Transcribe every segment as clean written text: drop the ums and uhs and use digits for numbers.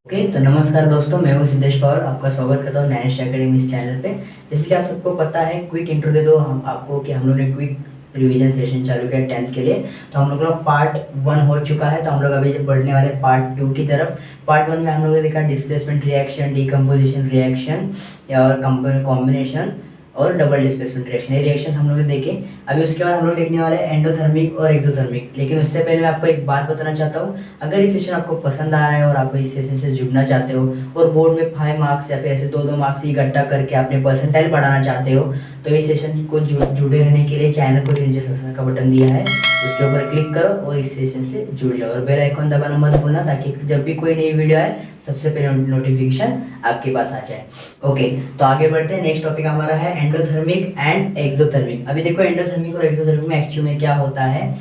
Okay तो नमस्कार दोस्तों, मैं हूं सिद्धेश पवार। आपका स्वागत करता हूं नैनिश एकेडमी इस चैनल पे। जैसे कि आप सबको पता है, क्विक इंट्रो दे दो हम आपको कि हम लोग ने क्विक रिवीजन सेशन चालू किया 10th के लिए। तो हम लोग का पार्ट 1 हो चुका है, तो हम लोग अभी जब बढ़ने वाले पार्ट 2 की तरफ। पार्ट 1 में हम लोगों ने देखा डिस्प्लेसमेंट रिएक्शन, डीकम्पोजिशन रिएक्शन और कॉम्बिनेशन और डबल डिस्प्लेसमेंट रिएक्शन। ये रिएक्शन हम लोग ने देखे। अभी उसके बाद हम लोग देखने वाले हैं एंडोथर्मिक और एक्सोथर्मिक। लेकिन उससे पहले मैं आपको एक बात बताना चाहता हूँ, अगर इस सेशन आपको पसंद आ रहा है और आप इस सेशन से जुड़ना चाहते हो और बोर्ड में 5 मार्क्स या फिर ऐसे 2-2 मार्क्स इकट्ठा करके अपने परसेंटाइल बढ़ाना चाहते हो, तो इस सेशन को जुड़े रहने के लिए चैनल को नीचे सब्सक्राइब का बटन दिया है, उसके ऊपर क्लिक करो और इस सेशन से जुड़ जाओ और बेल आइकन दबाना मत भूलना, ताकि जब भी कोई नई वीडियो आए सबसे पहले नोटिफिकेशन आपके पास आ जाए। ओके, तो आगे बढ़ते हैं। नेक्स्ट टॉपिक हमारा है एंडोथर्मिक एंड एक्सोथर्मिक। अभी देखो एंडोथर्मिक और एक्सोथर्मिक में एक्चुअली में क्या होता है,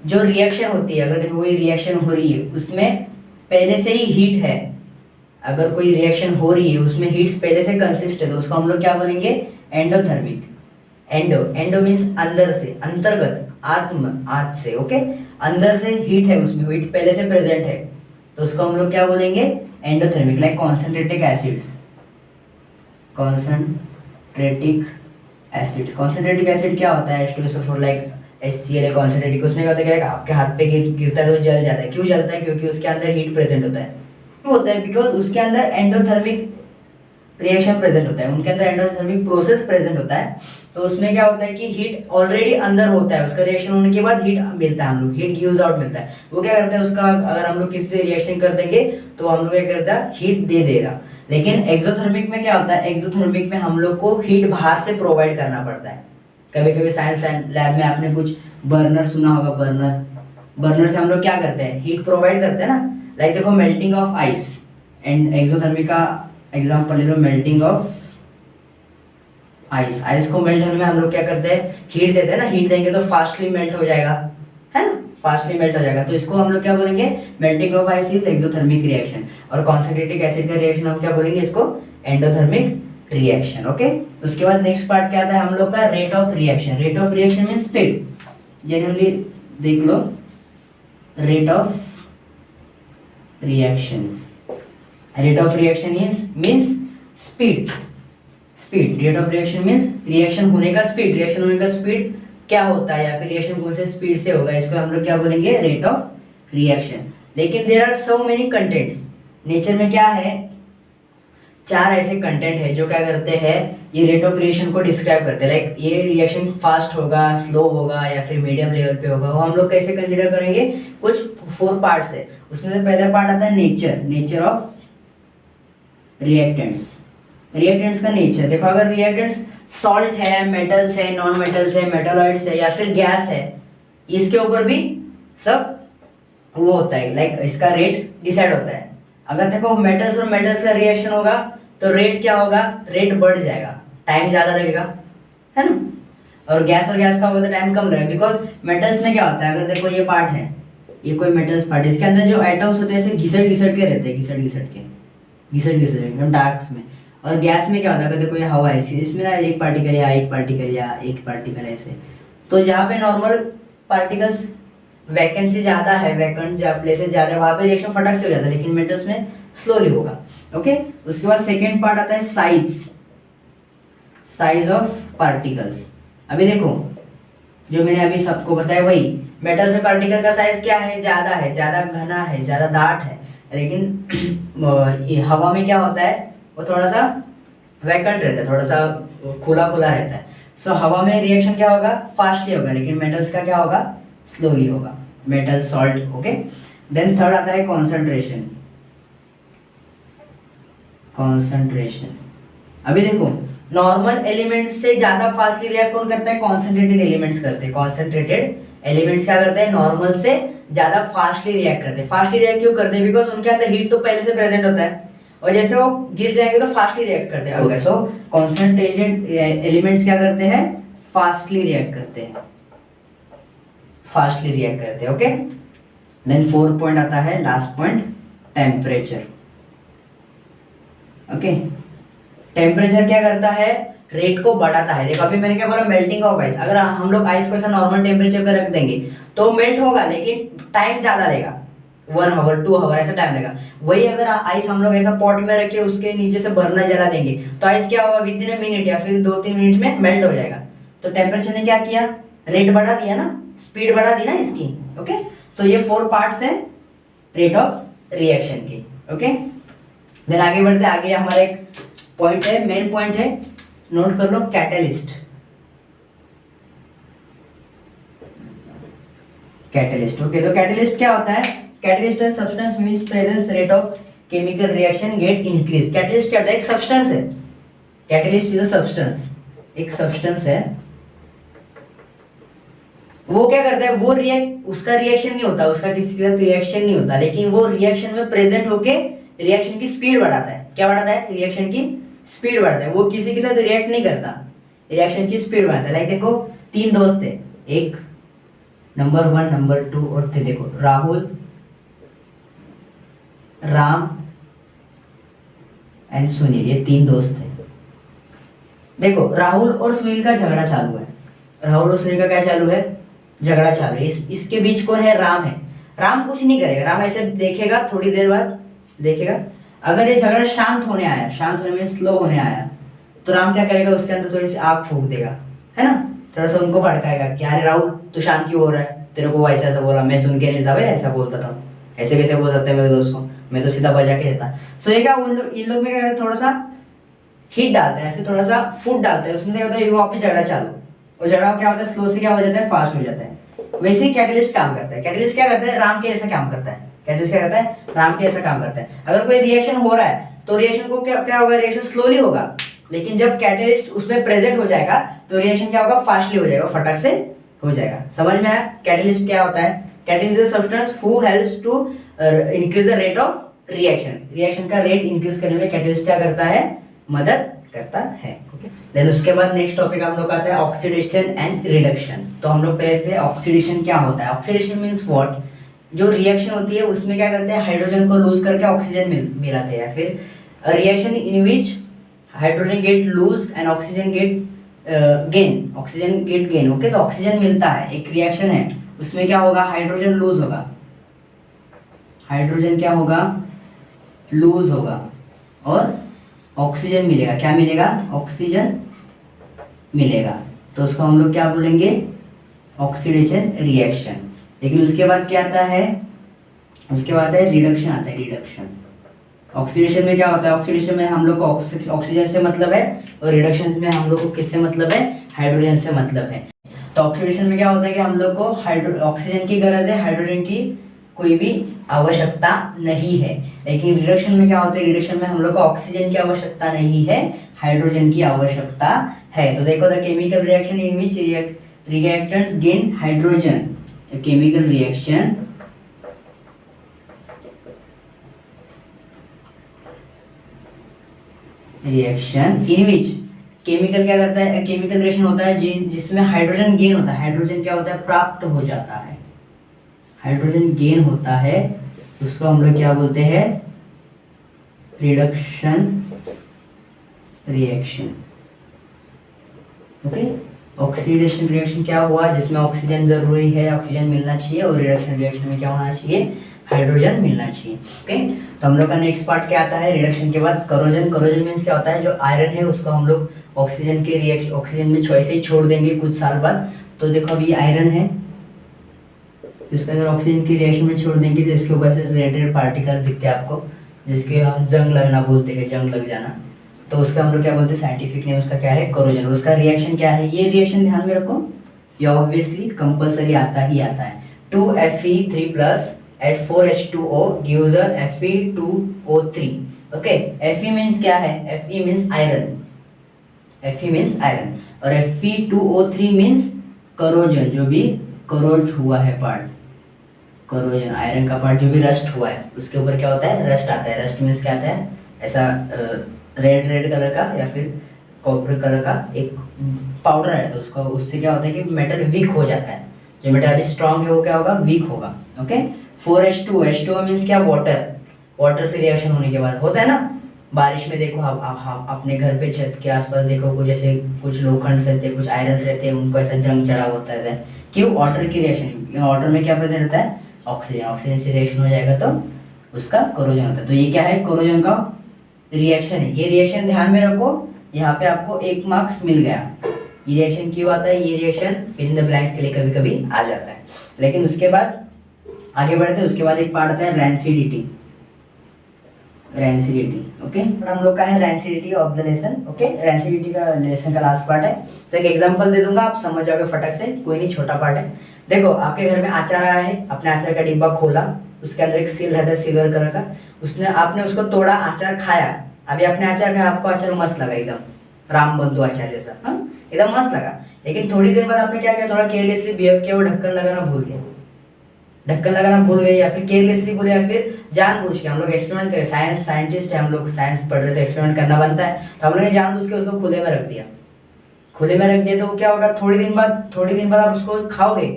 जो रिएक्शन होती है, अगर देखो कोई रिएक्शन हो रही है उसमें पहले से ही हीट है, अगर कोई रिएक्शन हो रही है उसमें हीट्स पहले से कंसिस्ट है, तो उसको हम लोग क्या बोलेंगे, एंडोथर्मिक। एंडो मीन्स अंदर से, अंतर्गत, आत से। ओके, अंदर से हीट है, उसमें हीट पहले से प्रेजेंट है, तो उसको हम लोग क्या बोलेंगे, एंडोथर्मिक। लाइक कॉन्सेंट्रेटिक एसिड्स, कॉन्सेंट्रेटिक एसिड क्या होता है, H2SO4 लाइक HCl कॉन्सेंट्रेटिक। उसमें क्या होता है, आपके हाथ पे गिरता है तो जल जाता है। क्यों जलता है? क्योंकि उसके अंदर हीट प्रेजेंट होता है। क्यों होता है? बिकॉज उसके अंदर एंडोथर्मिक रिएक्शन प्रेजेंट होता है, उनके अंदर एंडोथर्मिक प्रोसेस प्रेजेंट होता है। तो उसमें क्या होता है कि हीट ऑलरेडी अंदर होता है, उसका रिएक्शन होने के बाद हीट मिलता है, हम लोग हीट गिव्स आउट मिलता है। वो क्या करता है, उसका अगर हम लोग किसी से रिएक्शन कर देंगे तो हम लोग क्या करता है, हीट दे देगा। लेकिन एक्सोथर्मिक में क्या होता है, एक्सोथर्मिक में हम लोग को हीट बाहर से प्रोवाइड करना पड़ता है। कभी कभी साइंस लैब में आपने कुछ बर्नर सुना होगा, बर्नर से हम लोग क्या करते हैं, हीट प्रोवाइड करते हैं ना। लाइक देखो melting of ice, and exothermic का एग्जांपल ले लो, मेल्टिंग ऑफ आइस को मेल्ट होने में हम लोग क्या करते हैं, हीट देते हैं ना। हीट देंगे तो फास्टली मेल्ट हो जाएगा, है ना, फास्टली मेल्ट हो जाएगा। तो इसको हम लोग क्या बोलेंगे, melting of ice is exothermic reaction. और कॉन्सेंट्रेटिक एसिड का रिएक्शन हम क्या बोलेंगे, इसको एंडोथर्मिक रिएक्शन। ओके, उसके बाद नेक्स्ट पार्ट क्या आता है हम लोग का, rate of reaction. Rate of reaction mean speed. Generally देख लो, rate of reaction, rate of reaction means speed. Rate of reaction means reaction होने का स्पीड। रिएक्शन होने का स्पीड क्या होता है, या फिर रिएक्शन कौन से स्पीड से होगा, इसको हम लोग क्या बोलेंगे, रेट ऑफ रिएक्शन। लेकिन there are so many contents. Nature में क्या है, 4 ऐसे कंटेंट है जो क्या करते हैं, ये रेट ऑफ रिएक्शन को डिस्क्राइब करते हैं। लाइक ये रिएक्शन फास्ट होगा, स्लो होगा या फिर मीडियम लेवल पे होगा, वो हम लोग कैसे कंसीडर करेंगे, कुछ 4 पार्ट्स है। उसमें से पहला पार्ट आता है नेचर ऑफ रिएक्टेंट्स। रिएक्टेंट्स का नेचर देखो, अगर रिएक्टेंट्स सॉल्ट है, मेटल्स है, नॉन मेटल्स है, मेटालॉइड्स है या फिर गैस है, इसके ऊपर भी सब वो होता है, लाइक इसका रेट डिसाइड होता है। अगर देखो मेटल्स और मेटल्स का रिएक्शन होगा तो रेट क्या होगा, रेट बढ़ जाएगा, टाइम ज़्यादा लगेगा, है ना। और गैस का होगा तो टाइम कम लगेगा। बिकॉज मेटल्स में क्या होता है, अगर देखो ये पार्ट है, ये कोई मेटल्स पार्ट है, इसके अंदर जो एटम्स होते हैं ऐसे घिसट के रहते हैं, घिसट के एकदम डार्क में। और गैस में क्या होता है, अगर देखो ये हवा है, इसमें ना एक पार्टिकल या एक पार्टिकल ऐसे। तो जहाँ पे नॉर्मल पार्टिकल्स वैकेंसी ज़्यादा है, वैकेंट प्लेसेस ज़्यादा है, वहाँ पे रिएक्शन फटक से हो जाता है, लेकिन मेटल्स में स्लोली होगा। ओके, उसके बाद सेकेंड पार्ट आता है साइज ऑफ पार्टिकल्स। अभी देखो जो मैंने अभी सबको बताया वही, मेटल्स में पार्टिकल का साइज क्या है, ज़्यादा घना है, ज़्यादा दाट है। लेकिन हवा में क्या होता है, वो थोड़ा सा वैकेंट रहता है, थोड़ा सा खुला रहता है। सो हवा में रिएक्शन क्या होगा, फास्टली होगा, लेकिन मेटल्स का क्या होगा, स्लोली होगा, metal salt. Okay, then third आता है कॉन्सेंट्रेशन। अभी देखो नॉर्मल एलिमेंट्स से ज्यादा फास्टली रिएक्ट कौन करता है, कॉन्सेंट्रेटेड एलिमेंट्स करते हैं। कॉन्सेंट्रेटेड एलिमेंट्स क्या करते हैं, नॉर्मल से ज्यादा फास्टली रिएक्ट करते हैं। फास्टली रिएक्ट क्यों करते हैं, बिकॉज उनके अंदर हीट तो पहले से प्रेजेंट होता है, और जैसे वो गिर जाएंगे तो फास्टली रिएक्ट करते हैं। ओके, सो कॉन्सेंट्रेटेड एलिमेंट्स क्या करते हैं, फास्टली रिएक्ट करते हैं। ओके, देन 4th पॉइंट आता है, last point, temperature. Okay, temperature क्या करता है, रेट को बढ़ाता है। देखो अभी मैंने क्या बोला, मेल्टिंग ऑफ आइस। अगर हम लोग आइस को ऐसा नॉर्मल टेम्परेचर पे रख देंगे तो मेल्ट होगा, लेकिन टाइम ज़्यादा लेगा। 1 आवर 2 आवर ऐसा टाइम लगेगा। वही अगर आइस हम लोग ऐसा पॉट में रख के उसके नीचे से बर्नर जला देंगे तो आइस क्या होगा, विद इन ए मिनट या फिर 2-3 मिनट में मेल्ट हो जाएगा। तो टेम्परेचर ने क्या किया, रेट बढ़ा दिया ना, स्पीड बढ़ा दी ना इसकी। ओके, सो ये 4 पार्ट्स हैं रेट ऑफ रिएक्शन की। ओके, देन आगे बढ़ते, आगे हमारा एक पॉइंट है, मेन पॉइंट है, नोट कर लो, कैटलिस्ट। कैटलिस्ट, ओके, तो कैटलिस्ट क्या होता है, कैटलिस्ट है substance which presence rate of chemical reaction gate increase. Catalyst क्या होता है, एक सब्सटेंस है, कैटलिस्ट इज अ सब्सटेंस, एक सब्सटेंस है, वो क्या करता है, वो उसका रिएक्शन नहीं होता, उसका किसी के साथ रिएक्शन नहीं होता, लेकिन वो रिएक्शन में प्रेजेंट होके रिएक्शन की स्पीड बढ़ाता है। क्या बढ़ाता है, रिएक्शन की स्पीड बढ़ाता है। वो किसी के साथ रिएक्ट नहीं करता, रिएक्शन की स्पीड बढ़ाता है। लाइक देखो 3 दोस्त थे, एक नंबर 1 नंबर 2 और थे, देखो राहुल, राम एंड सुनील, ये 3 दोस्त थे। देखो राहुल और सुनील का झगड़ा चालू है, राहुल और सुनील का क्या चालू है, झगड़ा चालू है। इसके बीच कौन है, राम है। राम कुछ नहीं करेगा, राम ऐसे देखेगा, थोड़ी देर बाद देखेगा, अगर ये झगड़ा शांत होने आया, शांत होने में स्लो होने आया, तो राम क्या करेगा, उसके अंदर थोड़ी सी आग फूंक देगा, है ना, थोड़ा सा उनको भड़काएगा कि अरे राहुल तू शांत क्यों हो रहा है, तेरे को ऐसा ऐसा बोला, मैं सुन के नहीं था भाई, ऐसा बोलता था, ऐसे कैसे बोल सकते हैं मेरे दोस्त को, मैं तो सीधा बजा के देता। सो ये क्या, इन लोग में क्या, थोड़ा सा हीट डालते हैं, फिर थोड़ा सा फूड डालते हैं, उसमें क्या होता है, वापस झगड़ा चालू, और झगड़ा क्या होता है, स्लो से क्या हो जाता है, फास्ट हो जाता है। वैसे ही कैटलिस्ट काम करता है। कैटलिस्ट क्या करता है, राम के ऐसा काम करता है। कैटलिस्ट क्या करता है, राम के ऐसा काम करता है। अगर कोई रिएक्शन हो रहा है तो रिएक्शन को क्या होगा, रिएक्शन स्लोली होगा, लेकिन जब कैटलिस्ट उसमें प्रेजेंट हो जाएगा तो रिएक्शन क्या होगा, फास्टली हो जाएगा, फटक से हो जाएगा। समझ में आया कैटलिस्ट क्या होता है? Catalyst is a substance who helps to increase the rate of reaction. Reaction का रेट इंक्रीज करने में कैटलिस्ट क्या करता है, मदद करता है। ओके, देन उसके बाद नेक्स्ट टॉपिक हम लोग आता है ऑक्सीडेशन एंड रिडक्शन। तो हम लोग पहले से ऑक्सीडेशन क्या होता है। ऑक्सीडेशन मींस व्हाट, जो रिएक्शन होती है उसमें क्या करते हैं, हाइड्रोजन को लूज करके ऑक्सीजन मिलाते हैं। फिर reaction in which hydrogen get lose and oxygen get gain, oxygen get gain. Okay, तो ऑक्सीजन मिलता है, एक रिएक्शन है, उसमें क्या होगा, हाइड्रोजन लूज होगा, हाइड्रोजन क्या होगा, लूज होगा, और ऑक्सीजन मिलेगा। क्या मिलेगा, ऑक्सीजन मिलेगा। तो उसको हम लोग क्या बोलेंगे, ऑक्सीडेशन रिएक्शन। लेकिन उसके बाद क्या आता है, उसके बाद है रिडक्शन आता है, रिडक्शन। ऑक्सीडेशन में क्या होता है, ऑक्सीडेशन में हम लोग को ऑक्सीजन से मतलब है, और रिडक्शन में हम लोग को किससे मतलब है, हाइड्रोजन से मतलब है। तो ऑक्सीडेशन में क्या होता है कि हम लोग को ऑक्सीजन की गरज है, हाइड्रोजन की कोई भी आवश्यकता नहीं है। लेकिन रिडक्शन में क्या होता है, रिडक्शन में हम लोग को ऑक्सीजन की आवश्यकता नहीं है, हाइड्रोजन की आवश्यकता है। तो देखो, the chemical reaction in which reactants gain hydrogen, chemical reaction in which chemical क्या करता है, केमिकल रिएक्शन होता है जिसमें हाइड्रोजन गेन होता है। हाइड्रोजन क्या होता है, प्राप्त हो जाता है, हाइड्रोजन गेन होता है, उसको हम लोग क्या बोलते हैं, reduction reaction. Okay, oxidation reaction क्या हुआ, जिसमें ऑक्सीजन जरूरी है, ऑक्सीजन मिलना चाहिए, और रिडक्शन रिएक्शन में क्या होना चाहिए, हाइड्रोजन मिलना चाहिए। ओके, तो हम लोग का नेक्स्ट पार्ट क्या आता है, रिडक्शन के बाद करोजन। करोजन मीन्स क्या होता है, जो आयरन है उसको हम लोग ऑक्सीजन के रिएक्शन, ऑक्सीजन में ऐसे ही छोड़ देंगे कुछ साल बाद। तो देखो अभी आयरन है, इसके अगर ऑक्सीजन की रिएक्शन में छोड़ देंगे तो इसके ऊपर से रेड रेड पार्टिकल्स दिखते हैं आपको, जिसके हम जंग लगना बोलते हैं, जंग लग जाना। तो उसका हम लोग क्या बोलते हैं, साइंटिफिक नेम उसका क्या है, करोजन। उसका रिएक्शन क्या है, ये रिएक्शन ध्यान में रखो, ये ऑब्वियसली कंपलसरी आता ही आता है। 2Fe3+ at 4H2O gives a Fe2O3। Okay, Fe means क्या है, Fe means iron, Fe means iron, और Fe2O3 मीन्स करोजन, जो भी करोज हुआ है पार्ट, करोजन आयरन का पार्ट जो भी रस्ट हुआ है, उसके ऊपर क्या होता है, रस्ट आता है। रस्ट मीन्स क्या आता है, ऐसा रेड रेड कलर का या फिर कॉपर कलर का एक पाउडर है, तो उसको उससे क्या होता है कि मेटल वीक हो जाता है। जो मेटल अभी स्ट्रॉन्ग है वो क्या होगा, वीक होगा। ओके, 4H2, H2O मीन्स क्या, वाटर। वाटर से रिएक्शन होने के बाद होता है ना, बारिश में देखो आप अपने घर पे छत के आसपास देखो, कुछ जैसे कुछ लोखंड रहते हैं, कुछ आयरन रहते हैं, उनको ऐसा जंग चढ़ा होता है। क्यों, वाटर की रिएक्शन। वाटर में क्या प्रेजेंट होता है, ऑक्सीजन, ऑक्सीजन से रिएक्शन हो जाएगा तो उसका कोरोजन होता है। तो ये क्या है, कोरोजन का रिएक्शन है। ये रिएक्शन ध्यान में रखो, यहाँ पे आपको 1 मार्क्स मिल गया। ये रिएक्शन क्यों आता है, ये reaction fill in the blanks के लिए कभी कभी आ जाता है। लेकिन उसके बाद आगे बढ़ते हैं, उसके बाद एक पार्ट आता है रैंसिडिटी। रैंसिडिटी, ओके, हम लोग का है rancidity of the lesson. Okay, rancidity का लेसन का लास्ट पार्ट है। तो एक एग्जांपल दे दूंगा, आप समझ जाओगे फटक से, कोई नहीं, छोटा पार्ट है। देखो, आपके घर में अचार आया है, अपने अचार का डिब्बा खोला, उसके अंदर एक सील रहता है सिल्वर कलर का, उसने आपने उसको तोड़ा, अचार खाया। अभी अपने अचार खाया, आपको अचार मस्त लगा, एकदम रामबंधु अचार जैसा, हाँ एकदम मस्त लगा। लेकिन थोड़ी देर बाद आपने क्या किया, थोड़ा केयरलेसली बिहेव किया, वो ढक्कन लगाना भूल गया, ढक्कन लगाना भूल गए, या फिर केयरलेसली बोले, या फिर जानबूझ के। हम लोग एक्सपेरिमेंट करें, साइंटिस्ट है हम लोग, साइंस पढ़ रहे तो एक्सपेरिमेंट करना बनता है, तो हम लोग ने जानबूझ के उसको खुले में रख दिया। खुले में रख दिया तो क्या होगा, थोड़ी दिन बाद आप उसको खाओगे,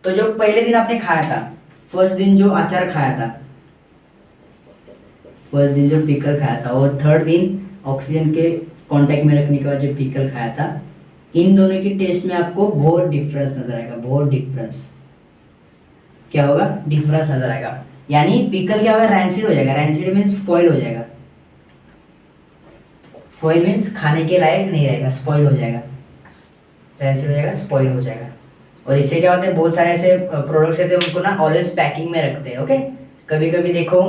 तो जो पहले दिन आपने खाया था, फर्स्ट दिन जो अचार खाया था, फर्स्ट दिन जो पिकल खाया था, और थर्ड दिन ऑक्सीजन के कांटेक्ट में रखने के बाद जो पिकल खाया था, इन दोनों की टेस्ट में आपको बहुत डिफरेंस नजर आएगा, बहुत डिफरेंस। क्या होगा, डिफरेंस नजर आएगा। यानी पिकल क्या होगा, रैंसिड हो जाएगा। रैंसिड मीन्स फॉइल हो जाएगा। फॉइल मीन्स खाने के लायक नहीं रहेगा, स्पॉइल हो जाएगा। रैंसिड हो जाएगा, स्पॉइल हो जाएगा। और इससे क्या होता है, बहुत सारे ऐसे प्रोडक्ट्स रहते हैं, उनको ना ऑलवेज पैकिंग में रखते हैं। ओके, कभी कभी देखो,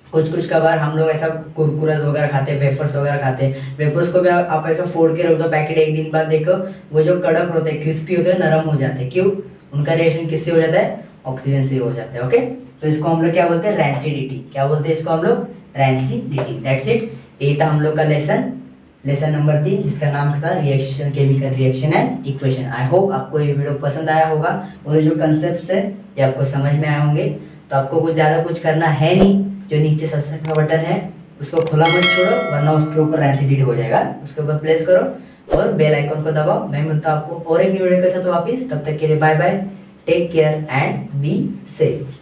कुछ कबार हम लोग ऐसा कुरकुरस वगैरह खाते हैं, वेफर्स वगैरह खाते हैं, वेफर्स को भी आप ऐसा फोड़ के रख दो पैकेट, एक दिन बाद देखो वो जो कड़क होते हैं, क्रिस्पी होते हैं, नरम हो जाते हैं। क्यों, उनका रिएक्शन किससे हो जाता है, ऑक्सीजन से हो जाता है। ओके, तो इसको हम लोग क्या बोलते हैं, रैंसिडिटी। क्या बोलते हैं इसको हम लोग, रैंसिडिटी। दैट्स इट, ये था हम लोग का लेसन नंबर 3, जिसका नाम था reaction, chemical reaction and equation. I hope आपको ये वीडियो पसंद आया होगा, और जो कंसेप्ट है ये आपको समझ में आए होंगे। तो आपको ज़्यादा कुछ करना है नहीं, जो नीचे सब्सक्राइब का बटन है उसको खुला मत छोड़ो, वरना उसके ऊपर रैंसिडिटी हो जाएगा। उसके ऊपर प्रेस करो और बेल आइकन को दबाओ। मैं मिलता हूं आपको और एक वीडियो के साथ वापिस, तब तक के लिए bye bye, take care and be safe.